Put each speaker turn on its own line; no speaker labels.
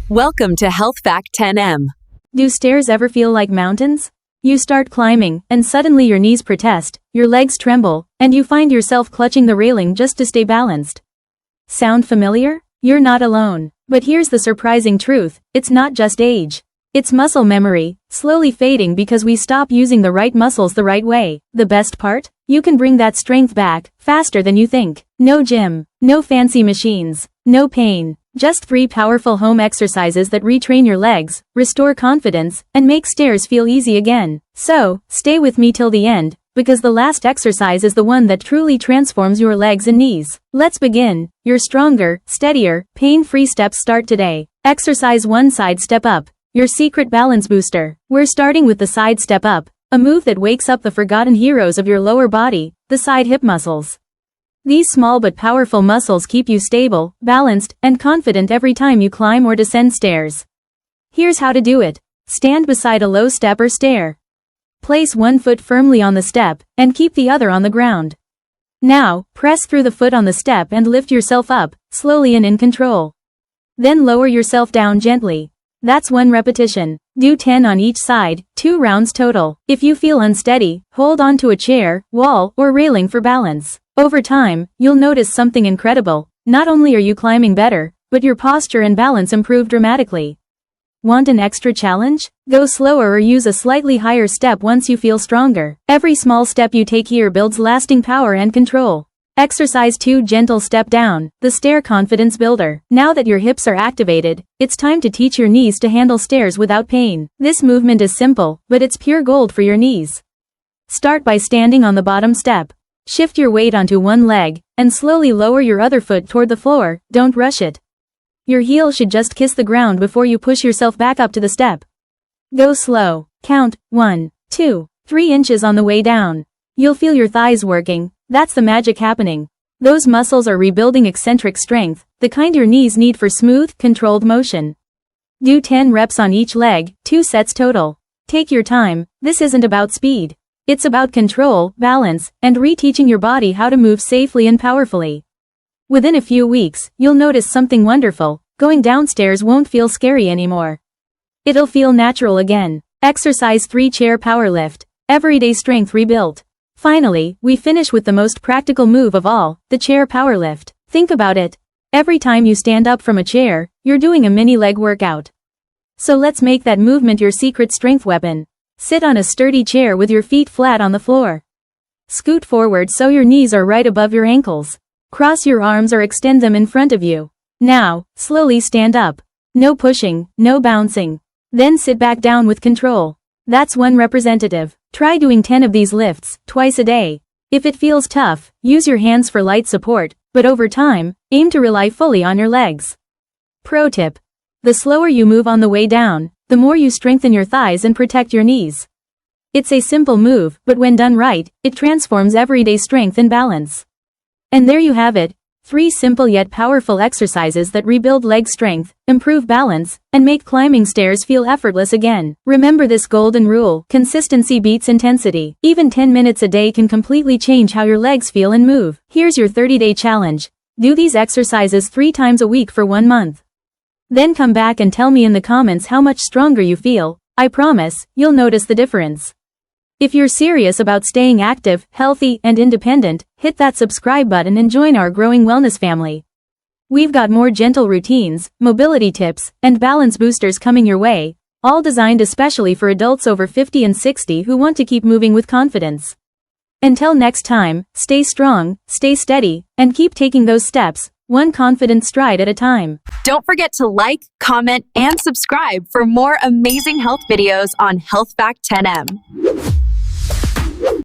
Welcome to Health Fact 10M.
Do stairs ever feel like mountains? You start climbing, and suddenly your knees protest, your legs tremble, and you find yourself clutching the railing just to stay balanced. Sound familiar? You're not alone. But here's the surprising truth, it's not just age. It's muscle memory, slowly fading because we stop using the right muscles the right way. The best part? You can bring that strength back, faster than you think. No gym, no fancy machines, no pain. Just 3 powerful home exercises that retrain your legs, restore confidence, and make stairs feel easy again. So, stay with me till the end, because the last exercise is the one that truly transforms your legs and knees. Let's begin. Your stronger, steadier, pain-free steps start today. Exercise 1: Side Step Up. Your secret balance booster. We're starting with the side step up, a move that wakes up the forgotten heroes of your lower body, the side hip muscles. These small but powerful muscles keep you stable, balanced, and confident every time you climb or descend stairs. Here's how to do it. Stand beside a low step or stair. Place one foot firmly on the step, and keep the other on the ground. Now, press through the foot on the step and lift yourself up, slowly and in control. Then lower yourself down gently. That's 1 repetition. Do 10 on each side, 2 rounds total. If you feel unsteady, hold on to a chair, wall, or railing for balance. Over time, you'll notice something incredible. Not only are you climbing better, but your posture and balance improve dramatically. Want an extra challenge? Go slower or use a slightly higher step once you feel stronger. Every small step you take here builds lasting power and control. Exercise 2: Gentle Step Down, the stair confidence builder. Now that your hips are activated, it's time to teach your knees to handle stairs without pain. This movement is simple, but it's pure gold for your knees. Start by standing on the bottom step. Shift your weight onto one leg, and slowly lower your other foot toward the floor. Don't rush it. Your heel should just kiss the ground before you push yourself back up to the step. Go slow. Count 1, 2, 3 inches on the way down. You'll feel your thighs working. That's the magic happening. Those muscles are rebuilding eccentric strength, the kind your knees need for smooth, controlled motion. Do 10 reps on each leg, 2 sets total. Take your time, this isn't about speed. It's about control, balance, and reteaching your body how to move safely and powerfully. Within a few weeks, you'll notice something wonderful. Going downstairs won't feel scary anymore. It'll feel natural again. Exercise 3: Chair Power Lift. Everyday strength rebuilt. Finally, we finish with the most practical move of all, the chair power lift. Think about it. Every time you stand up from a chair, you're doing a mini leg workout. So let's make that movement your secret strength weapon. Sit on a sturdy chair with your feet flat on the floor. Scoot forward so your knees are right above your ankles. Cross your arms or extend them in front of you. Now, slowly stand up. No pushing, no bouncing. Then sit back down with control. That's 1 representative. Try doing 10 of these lifts, twice a day. If it feels tough, use your hands for light support, but over time, aim to rely fully on your legs. Pro tip. The slower you move on the way down, the more you strengthen your thighs and protect your knees. It's a simple move, but when done right, it transforms everyday strength and balance. And there you have it. 3 simple yet powerful exercises that rebuild leg strength, improve balance, and make climbing stairs feel effortless again. Remember this golden rule: consistency beats intensity. Even 10 minutes a day can completely change how your legs feel and move. Here's your 30-day challenge. Do these exercises 3 times a week for 1 month. Then come back and tell me in the comments how much stronger you feel. I promise, you'll notice the difference. If you're serious about staying active, healthy, and independent, hit that subscribe button and join our growing wellness family. We've got more gentle routines, mobility tips, and balance boosters coming your way, all designed especially for adults over 50 and 60 who want to keep moving with confidence. Until next time, stay strong, stay steady, and keep taking those steps, 1 confident stride at a time.
Don't forget to like, comment, and subscribe for more amazing health videos on Health Fact 10M.